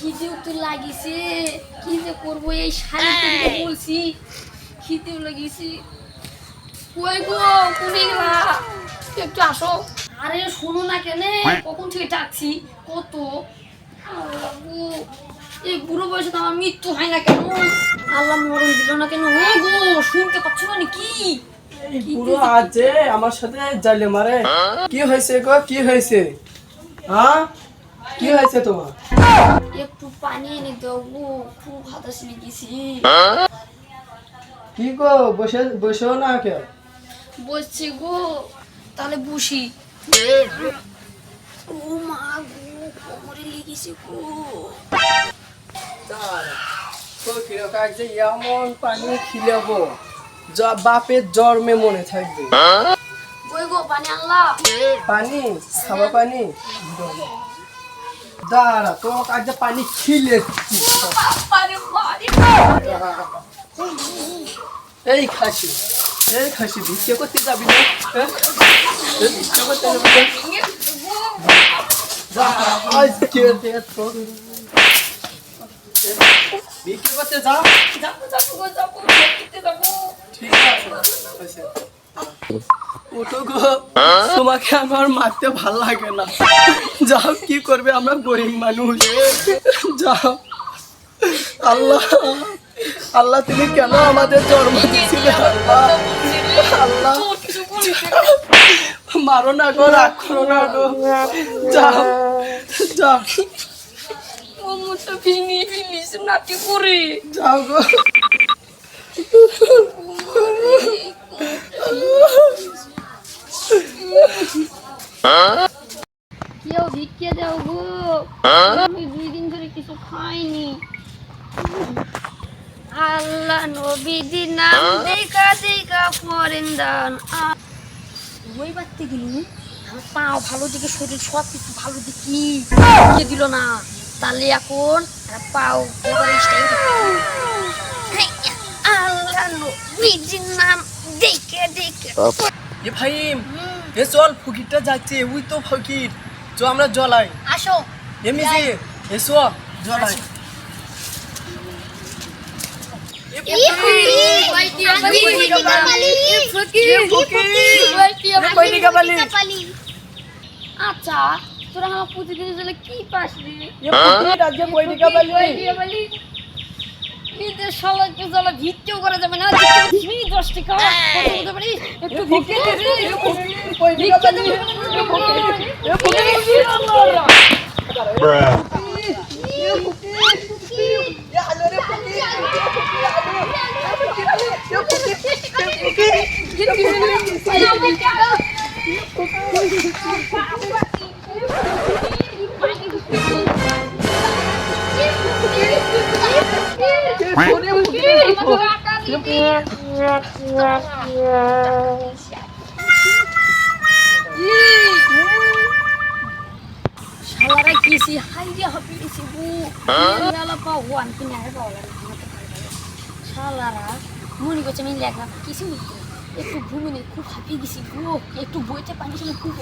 খিদেও তো লাগিছে, কি যে করবো এই শাড়িতে বলছি, খিদেও লাগিছে। কই গো, কোনে গেলা? একটু আসো। আরে শোনো না কেন, কখন থেকে ডাকছি কত। আল্লাহ গো, এই বুড়ো বয়সে তো আমার মৃত্যু হয় না কেন? আল্লাহ মরণ দিল না কেন? ও গো, শুনতে পাচ্ছ না কি? পুরো আছে আমার সাথে জালে মারে। কি হয়েছে গো, কি হয়েছে? হ্যাঁ, কি হয়েছে তোমার? একটু পানি এনে দাও গো, খুব হাতাশ লেগেছি। কি গো, বসে বসেও না কে? বসছি গো, তাহলে বসি। ও মা গো, কোমরে লেগেছে গো। ফকির কাজ যে এমন পানি খিলাবো বাপের জন্মে মনে থাকবে। কই গো, পানি আনলা? পানি খাবা পানি দাঁড়া, তোমার কাজ যে পানি খিলেছি। আরে বাড়ি এই খাসি, এই খাসি ভিক্ষে করতে যাবি না? হ্যাঁ? এই ভিক্ষে করতে যাবি না? যা, আজকে দেখো। ভিক্ষে করতে যা। যাবো যাবো গো, যাবো দেখতে যাবো। ঠিক আছে। ওঠো গো, তোমাকে আমার মারতে ভাল লাগে না। যাও, কি করবে, আমরা গরিব মানুষ। যাও। আল্লাহ, আল্লাহ তুমি কেন আমাদের জন্ম দিয়েছিলে? আল্লাহ, আল্লাহ মারো না গো, রাগ করো না গো। যাও, যাও, ও মুটা ভেঙে ফেলিস নাটি করে। যাও গো। কেউ ভিক্ষে দাও গো, আমি 2 দিন ধরে কিছু খাইনি। আল্লাহ নবীজি নাম দেখা দেখা করেন দান। ওই বাড়তে গেলি আমার পাও ভালো দিকে, শরীর সব কিছু ভালো দেখি কে দিল না, তাহলে এখন পাও আল্লাহ নবীজির নাম দেখে দেখে। এ ভাইম, এ চল, ফকিরটা যাচ্ছে, ওই তো ফকির। চ আমরা জলাই। আসো এমনি যে এসো জলাই। আচ্ছা, তোরা আমার প্রতিদিন চলে কি পাস রে? ঈদের সবাই কেউ জ্বালা ভিক্ষেও করা যাবে না, 10 টাকা বলতে পারি একটু ভিক্ষে দে রে, ভিক্ষে দে। শালারা কিসি হাইরে হবে কিসি গো, শালা পাওয়ান কিনা হে পাওলা শালারা মনে করছে আমি লেখা কিছু নিতে একটু ঘুমিয়ে নেই, খুব হাঁপিয়ে গেছি গো, একটু বইতে পানি ছিল খুব।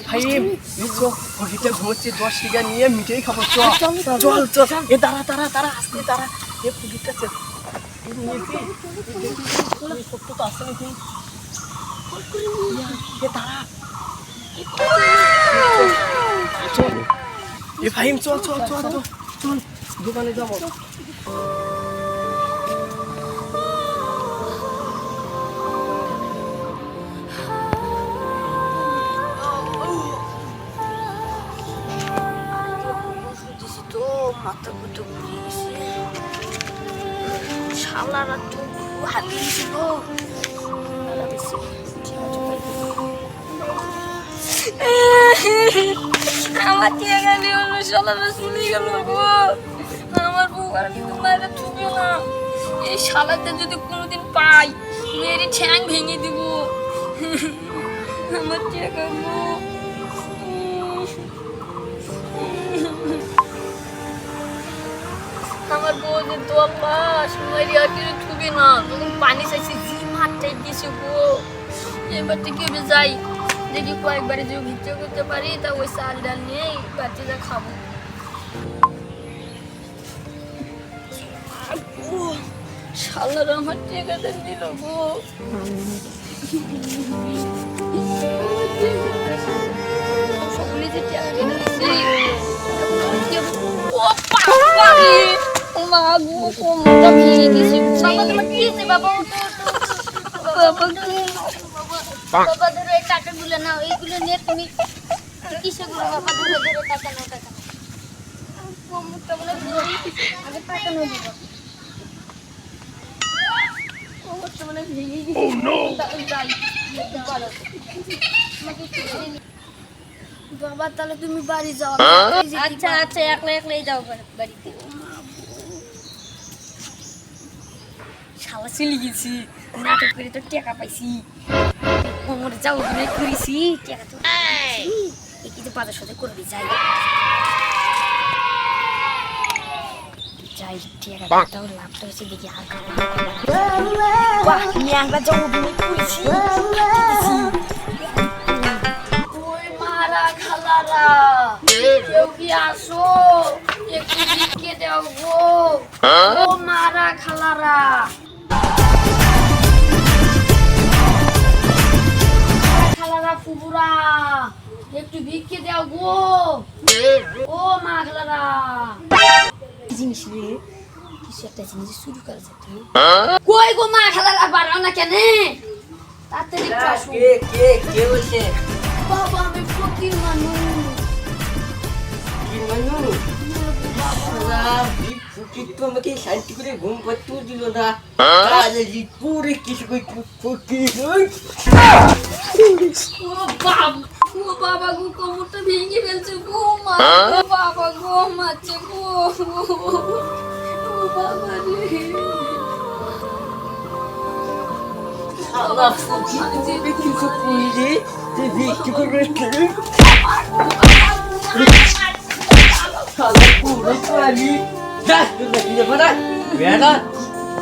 ভাইম, এসো, ফকিরটা ঘুমোচ্ছে, 10 টাকা নিয়ে মিঠাই খাবো। চল চল চল। এ দাঁড়া দাঁড়া দাঁড়া, আসতে দাঁড়া। এ ফকিরটা চল সত্য তো আসছে নাকি? এ দাঁড়া, চল। এ ভাইম, চল চল চল চল চল, দোকানে যাবো। মাথা কুটো ঘুরে গেছে, শালারা তো হাঁপিয়ে গেছিল। আমার টিয়াগালি হলো, শালারা চলে গেল গো। আমার বউ আর কিন্তু মায়েরা থুবে না, এই শালাতে যদি কোনোদিন পাই মেরে ঠ্যাং ভেঙে দিব। আমার টিয়াগা গো, আমার বউ যে দোয়াস মারি আর কিছু থুবে না, যখন পানি চাইছে জি মারটাই দিয়েছে গো। এবার থেকে যাই দেখি কয়েকবারে যদি ভিক্ষা করতে পারি তা ওই চাল ডাল নিয়ে বাচ্চাটা খাবো। শালার আমার টাকাটা দিল গো। সকলে যে টাকা কিনে দিচ্ছি ও বাবারে, মা গো কোমরটা ভেঙে গেছে। বাবা তোমার কি হয়েছে বাবা? বাবা ধরো এই টাকাগুলো নাও, এইগুলো নিয়ে তুমি কিসে গুলো বাবা ধরে ধরে টাকা নাও, টাকা কোমরটা বলে আগে টাকা নাও দিবা। কোমরটা বলে ভেঙে গেছে। বাবা তাহলে তুমি বাড়ি যাও। আচ্ছা আচ্ছা, একলা একলাই যাও বাড়িতে। শালা চলে গেছি, নাটক করে তো টাকা পাইছি, কোমরে যাও ধরে করেছি, টাকা তো এই কিন্তু বাজার সাথে করবি। যাই যাই টাকাটাও লাভটা হয়েছে দেখি। আর বাহ ন্যাংরা যাও ধরে করেছি। ওই মারা খালারা কেউ কি আসো, একটু দিকে দাও গো। ও মারা খালারা, খালারা ফুবুরা একটু ভিক্ষে দাও গো। ও মা খালারা, কি জিনিস রে? কিছু একটা জিনিস শুরু করেছে তুমি। কই গো মা খালারা, বাড়াও না কেন? তাড়াতাড়ি একটু আসো। কে বলছে? বাবা আমি ফকির মানুষ। কি মানুষ? ফকির তো আমাকে শান্তি করে ঘুম পাড়তেও দিল না। কাজে পুরে কিছু ফকির। ও বাবা গো, কোমরটা ভেঙে ফেলছে গো। মা ও বাবা গো, মারছে গো। ও বাবা রে, শালা ফকির তোকে কিছু পুরে তুই বিক্রি করে খেলে। শালা পুরে তো আমি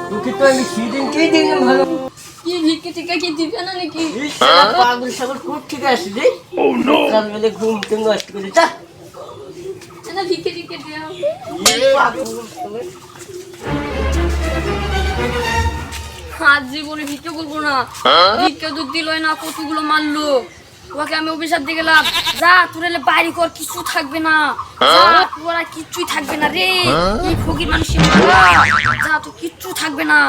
তোকে তো আমি সেদিনকেই দিলাম ভালো। কি ভিক্ষে টিকা কি দিবে না নাকি? পাগল সাগর কোথ থেকে আসলি? সকালবেলা ঘুম থেকে নষ্ট করে যা। না ভিক্ষে টিকা দাও। আজ জীবনে ভিক্ষে করবো না। ভিক্ষা তো দিলই না, কতগুলো মারলো। ওকে আমি অভিশাপ দিয়ে গেলাম, যা তোর এলে বাড়ি কর, কিছু থাকবে না। যা তোর আর কিচ্ছুই থাকবে না রে। এই ফকির মানুষের মারা, যা তো কিচ্ছু থাকবে না।